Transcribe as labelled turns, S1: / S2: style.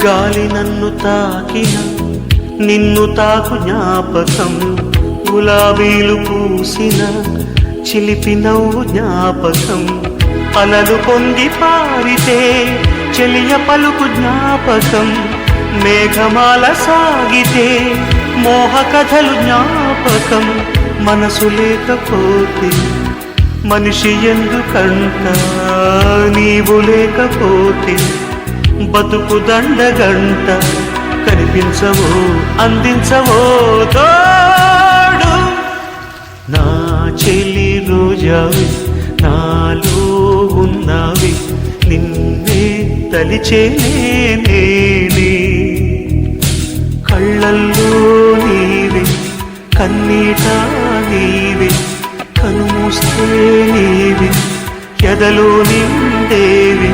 S1: గాలి నన్ను తాకిన నిన్ను తాకు జ్ఞాపకం, గులాబీలు పూసిన చిలిపి నవ్వు జ్ఞాపకం, అలలు పొంగి పారితే చెలియ పలుకు జ్ఞాపకం, మేఘమాల సాగితే మోహ కథలు జ్ఞాపకం. మనసు లేకపోతే మనిషి ఎందుకంట, నీవు లేకపోతే బతుకు దండగంట. కనిపించవో అందించవో తోడు, నా చెలి రోజావి నాలో ఉన్నవి, నిన్నే తలిచేనే. కళ్ళల్లో నీవే కన్నీట నీవే, కనుమూస్తే నీవే ఎదలో నిండేవి.